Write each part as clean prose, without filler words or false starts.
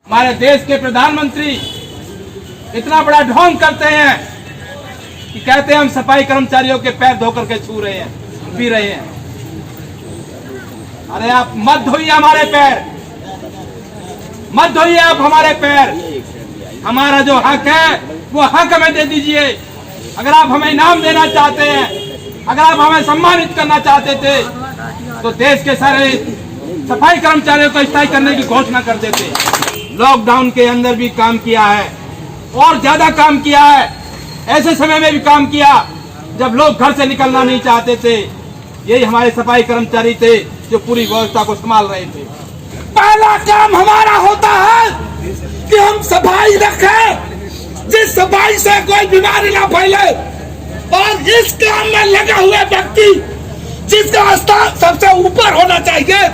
हमारे देश के प्रधानमंत्री इतना बड़ा ढोंग करते हैं कि कहते हैं हम सफाई कर्मचारियों के पैर धो करके छू रहे हैं, पी रहे हैं। अरे आप मत धोइए हमारे पैर, मत धोइए आप हमारे पैर। हमारा जो हक है वो हक हमें दे दीजिए। अगर आप हमें इनाम देना चाहते हैं, अगर आप हमें सम्मानित करना चाहते थे तो देश के सारे सफाई कर्मचारियों को स्थायी करने की घोषणा कर देते। लॉकडाउन के अंदर भी काम किया है और ज्यादा काम किया है। ऐसे समय में भी काम किया जब लोग घर से निकलना नहीं चाहते थे। यही हमारे सफाई कर्मचारी थे जो पूरी व्यवस्था को संभाल रहे थे। पहला काम हमारा होता है कि हम सफाई रखें, जिस सफाई से कोई बीमारी ना फैले। और इस काम में लगा हुआ व्यक्ति जिसका स्थान सबसे ऊपर होना चाहिए,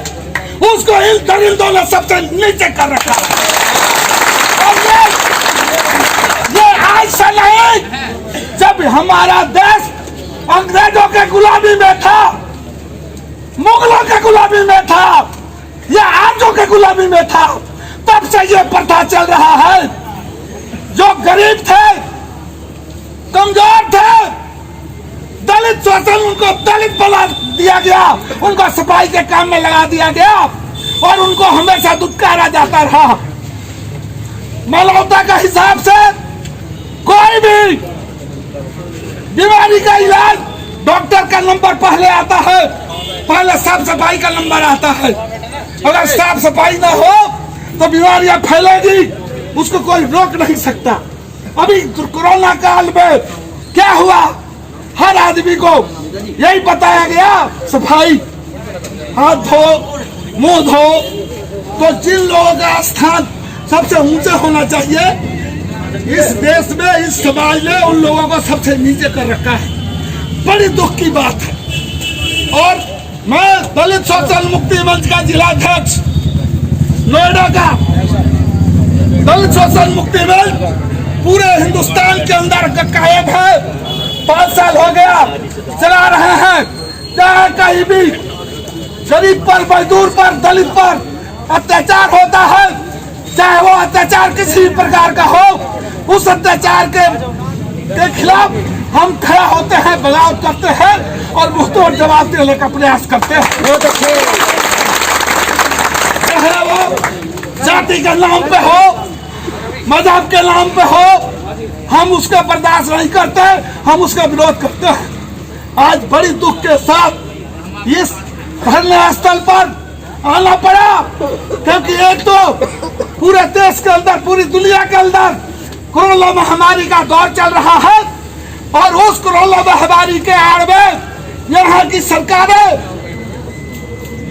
उसको इन दरिंदों ने सबसे नीचे कर रखा है। और ये आज से नहीं, जब हमारा देश अंग्रेजों के गुलामी में था, मुगलों के गुलामी में था या आर्यों के गुलामी में था, तब से ये प्रथा चल रहा है। जो गरीब थे, कमजोर थे, दलित शोषण, उनको दलित बना दिया गया, उनको सफाई के काम में लगा दिया गया और उनको हमेशा दुत्कारा जाता रहा। मानवता का हिसाब से कोई भी बीमारी का इलाज डॉक्टर का नंबर पहले आता है, पहले साफ सफाई का नंबर आता है। अगर साफ सफाई ना हो तो बीमारियां फैलेगी, उसको कोई रोक नहीं सकता। अभी कोरोना काल में क्या हुआ, हर आदमी को यही बताया गया सफाई, हाथ धो, मुंह धो। तो जिन लोगों का स्थान सबसे ऊंचे होना चाहिए, इस देश में, इस समाज ने उन लोगों को सबसे नीचे कर रखा है। बड़ी दुख की बात है। और मैं दलित शोषण मुक्ति मंच का जिलाध्यक्ष, नोएडा का दलित शोषण मुक्ति मंच पूरे हिंदुस्तान के अंदर कायम है। 5 साल हो गया चला रहे हैं। चाहे कहीं भी गरीब पर, मजदूर पर, दलित पर अत्याचार होता है, चाहे वो अत्याचार किसी प्रकार का हो, उस अत्याचार के खिलाफ हम खड़ा होते हैं, बगावत करते हैं और मुंहतोड़ जवाब देने का प्रयास करते हैं। चाहे वो जाति के नाम पे हो, मजहब के नाम पे हो, हम उसका बर्दाश्त नहीं करते, हम उसका विरोध करते हैं। आज बड़ी दुख के साथ इस धरने स्थल पर आना पड़ा, क्योंकि एक तो पूरे देश के अंदर, पूरी दुनिया के अंदर कोरोना महामारी का दौर चल रहा है और उस कोरोना महामारी के आड़ में यहाँ की सरकारें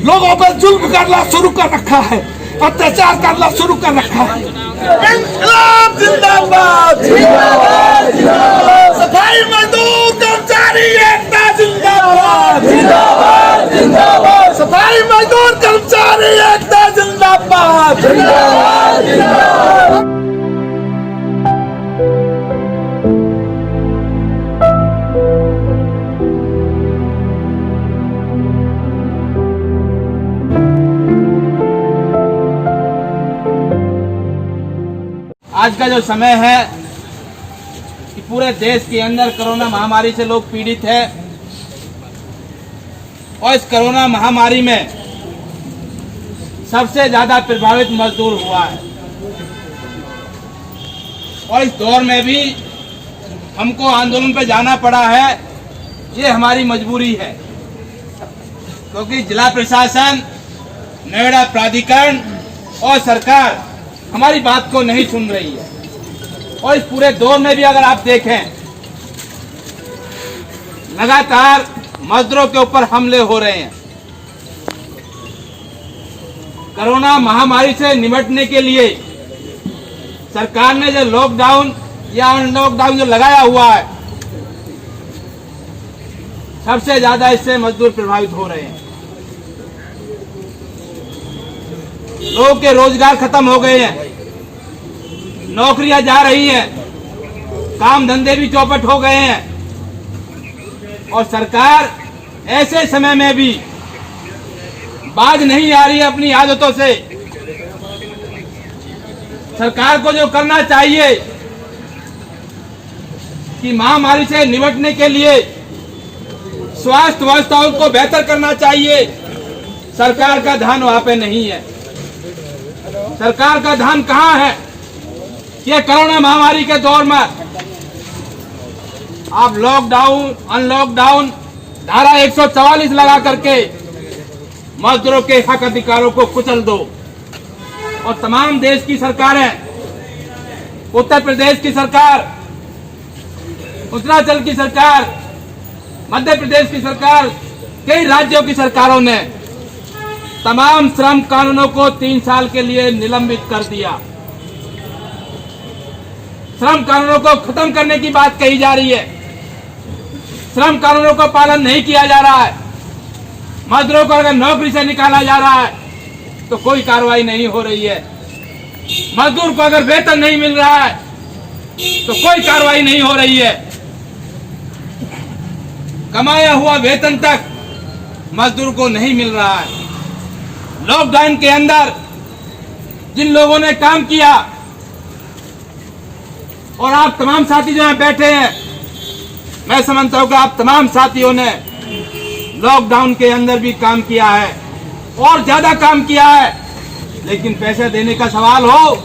लोगों पर जुल्म करना शुरू कर रखा है, अत्याचार करना शुरू कर रखा है। इंकलाब जिंदाबाद, जिंदाबाद, जिंदाबाद। सफाई मजदूर कर्मचारी एकता जिंदाबाद, जिंदाबाद, जिंदाबाद। सफाई मजदूर कर्मचारी एकता जिंदाबाद, जिंदाबाद, जिंदाबाद। आज का जो समय है कि पूरे देश के अंदर कोरोना महामारी से लोग पीड़ित हैं और इस कोरोना महामारी में सबसे ज्यादा प्रभावित मजदूर हुआ है। और इस दौर में भी हमको आंदोलन पे जाना पड़ा है, ये हमारी मजबूरी है, क्योंकि जिला प्रशासन, नोएडा प्राधिकरण और सरकार हमारी बात को नहीं सुन रही है। और इस पूरे दौर में भी अगर आप देखें, लगातार मजदूरों के ऊपर हमले हो रहे हैं। कोरोना महामारी से निपटने के लिए सरकार ने जो लॉकडाउन या अनलॉकडाउन जो लगाया हुआ है, सबसे ज्यादा इससे मजदूर प्रभावित हो रहे हैं। लोगों के रोजगार खत्म हो गए हैं, नौकरियां जा रही हैं, काम धंधे भी चौपट हो गए हैं। और सरकार ऐसे समय में भी बाज नहीं आ रही है अपनी आदतों से। सरकार को जो करना चाहिए कि महामारी से निपटने के लिए स्वास्थ्य व्यवस्थाओं को बेहतर करना चाहिए, सरकार का ध्यान वहां पे नहीं है। सरकार का ध्यान कहां है? ये कोरोना महामारी के दौर में आप लॉकडाउन, अनलॉकडाउन, धारा 144 लगा करके मजदूरों के हक अधिकारों को कुचल दो। और तमाम देश की सरकारें, उत्तर प्रदेश की सरकार, उत्तरांचल की सरकार, मध्य प्रदेश की सरकार, कई राज्यों की सरकारों ने तमाम श्रम कानूनों को 3 साल के लिए निलंबित कर दिया। श्रम कानूनों को खत्म करने की बात कही जा रही है। श्रम कानूनों का पालन नहीं किया जा रहा है। मजदूरों को अगर नौकरी से निकाला जा रहा है तो कोई कार्रवाई नहीं हो रही है। मजदूर को अगर वेतन नहीं मिल रहा है तो कोई कार्रवाई नहीं हो रही है। कमाया हुआ वेतन तक मजदूर को नहीं मिल रहा है। लॉकडाउन के अंदर जिन लोगों ने काम किया, और आप तमाम साथी जो यहाँ बैठे हैं, मैं समझता हूं कि आप तमाम साथियों ने लॉकडाउन के अंदर भी काम किया है और ज्यादा काम किया है, लेकिन पैसे देने का सवाल हो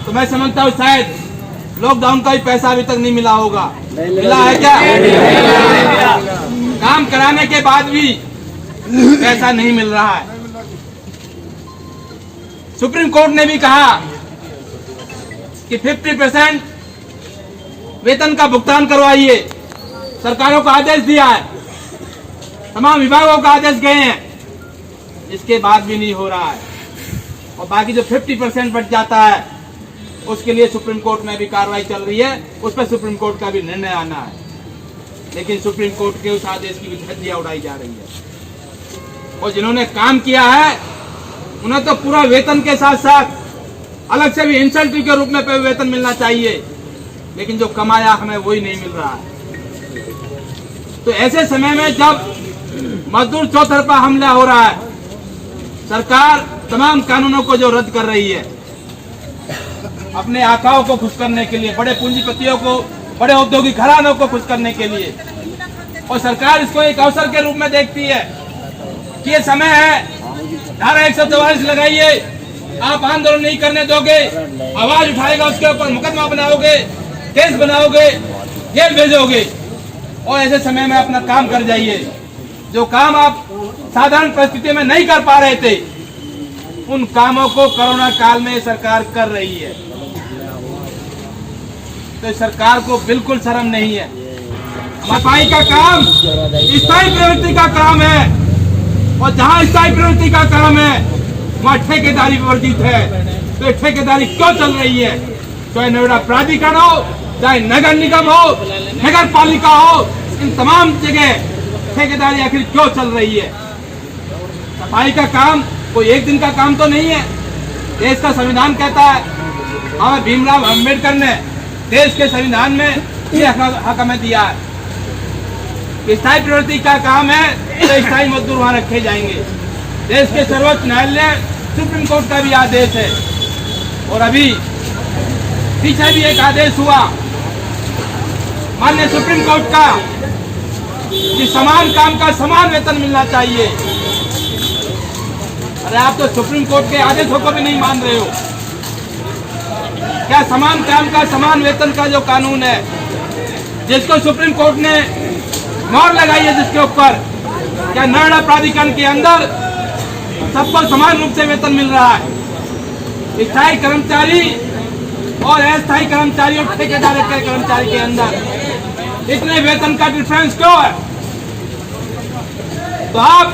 तो मैं समझता हूं शायद लॉकडाउन का ही पैसा अभी तक नहीं मिला होगा। मिला है क्या? काम कराने के बाद भी पैसा नहीं मिल रहा है। सुप्रीम कोर्ट ने भी कहा कि 50% वेतन का भुगतान करवाइए। सरकारों को आदेश दिया है, तमाम विभागों को आदेश गए हैं, इसके बाद भी नहीं हो रहा है। और बाकी जो 50% बच जाता है उसके लिए सुप्रीम कोर्ट में भी कार्रवाई चल रही है, उस पर सुप्रीम कोर्ट का भी निर्णय आना है। लेकिन सुप्रीम कोर्ट के उस आदेश की भी धज्जियां उड़ाई जा रही है। और जिन्होंने काम किया है उन्हें तो पूरा वेतन के साथ साथ अलग से भी इंसेंटिव के रूप में वेतन मिलना चाहिए, लेकिन जो कमाया हमें वही नहीं मिल रहा है। तो ऐसे समय में जब मजदूर चौतरफा हमला हो रहा है, सरकार तमाम कानूनों को जो रद्द कर रही है अपने आकाओं को खुश करने के लिए, बड़े पूंजीपतियों को, बड़े औद्योगिक घरानों को खुश करने के लिए, और सरकार इसको एक अवसर के रूप में देखती है कि ये समय है, धारा 144 लगाइए, आप आंदोलन नहीं करने दोगे, आवाज उठाएगा उसके ऊपर मुकदमा बनाओगे, केस बनाओगे, जेल भेजोगे, और ऐसे समय में अपना काम कर जाइए। जो काम आप साधारण परिस्थिति में नहीं कर पा रहे थे, उन कामों को कोरोना काल में सरकार कर रही है। तो सरकार को बिल्कुल शर्म नहीं है। सफाई का काम स्थायी प्रवृत्ति का काम है, और जहां स्थायी प्रवृत्ति का काम है वहां ठेकेदारी वर्जित है। तो ठेकेदारी क्यों चल रही है? चाहे नोएडा प्राधिकरण हो, चाहे नगर निगम हो, नगर पालिका हो, इन तमाम जगह ठेकेदारी आखिर क्यों चल रही है? सफाई का काम कोई एक दिन का काम तो नहीं है। देश का संविधान कहता है, हमें भीमराव अंबेडकर ने देश के संविधान में ये हक हमें दिया है। स्थायी प्रवृत्ति का काम है तो स्थायी मजदूर वहां रखे जाएंगे। देश के सर्वोच्च न्यायालय सुप्रीम कोर्ट का भी आदेश है, और अभी पीछे भी एक आदेश हुआ माननीय सुप्रीम कोर्ट का कि समान काम का समान वेतन मिलना चाहिए। अरे आप तो सुप्रीम कोर्ट के आदेशों को भी नहीं मान रहे हो। क्या समान काम का समान वेतन का जो कानून है, जिसको सुप्रीम कोर्ट ने मोहर लगाई है, जिसके ऊपर क्या नोएडा प्राधिकरण के अंदर सबको समान रूप से वेतन मिल रहा है? स्थायी कर्मचारी और अस्थायी कर्मचारी और ठेकेदार के कर्मचारी के अंदर इतने वेतन का डिफरेंस क्यों है? तो आप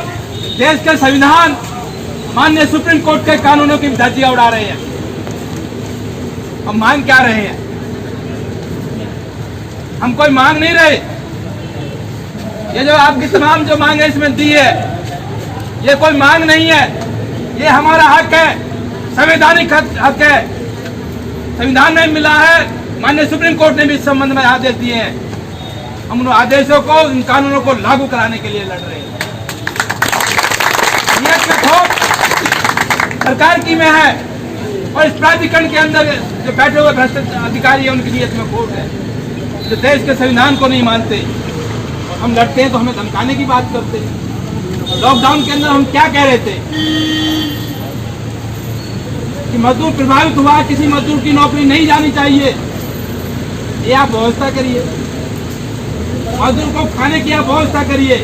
देश के संविधान, माननीय सुप्रीम कोर्ट के कानूनों की धज्जियां उड़ा रहे हैं। हम मांग क्या रहे हैं? हम कोई मांग नहीं रहे। ये जो आपकी तमाम जो मांग है इसमें दी है, ये कोई मांग नहीं है, ये हमारा हक है, संवैधानिक हक है, संविधान में मिला है। माननीय सुप्रीम कोर्ट ने भी इस संबंध में आदेश दिए हैं। हम उन आदेशों को, इन कानूनों को लागू कराने के लिए लड़ रहे हैं। नियत में खौफ सरकार की में है, और इस प्राधिकरण के अंदर जो बैठे हुए भ्रष्ट अधिकारी है उनकी नीयत में खोट है, जो देश के संविधान को नहीं मानते। हम लड़ते हैं तो हमें धमकाने की बात करते हैं। लॉकडाउन के अंदर हम क्या कह रहे थे कि मजदूर प्रभावित हुआ, किसी मजदूर की नौकरी नहीं जानी चाहिए, ये आप व्यवस्था करिए। मजदूर को खाने की आप व्यवस्था करिए।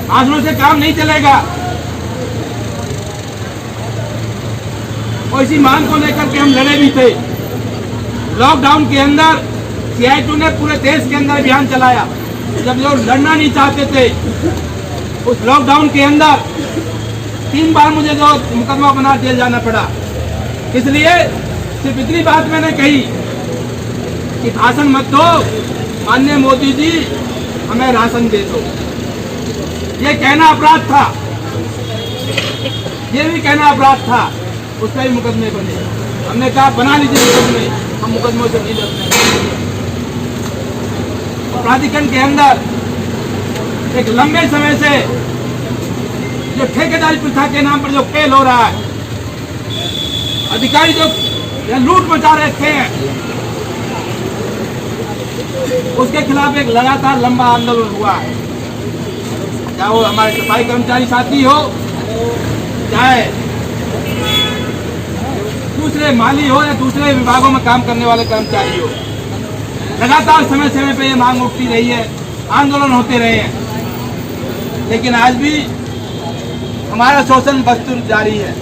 भाषणों से काम नहीं चलेगा। और इसी मांग को लेकर के हम लड़े भी थे। लॉकडाउन के अंदर CITU ने पूरे देश के अंदर अभियान चलाया। जब लोग लड़ना नहीं चाहते थे, उस लॉकडाउन के अंदर 3 बार मुझे जो मुकदमा बना जेल जाना पड़ा। इसलिए सिर्फ इतनी बात मैंने कही कि भाषण मत दो, माननीय मोदी जी हमें राशन दे दो। ये कहना अपराध था, ये भी कहना अपराध था। उस पर भी मुकदमे बने। हमने कहा बना लीजिए मुकदमे, हम मुकदमों से नहीं डरते। प्राधिकरण के अंदर एक लंबे समय से जो ठेकेदारी प्रथा के नाम पर जो खेल हो रहा है, अधिकारी जो लूट मचा रहे थे, उसके खिलाफ एक लगातार लंबा आंदोलन हुआ है। चाहे वो हमारे सफाई कर्मचारी साथी हो, चाहे दूसरे माली हो या दूसरे विभागों में काम करने वाले कर्मचारी हो, लगातार समय समय पे ये मांग उठती रही है, आंदोलन होते रहे हैं। लेकिन आज भी हमारा शोषण बदस्तूर जारी है।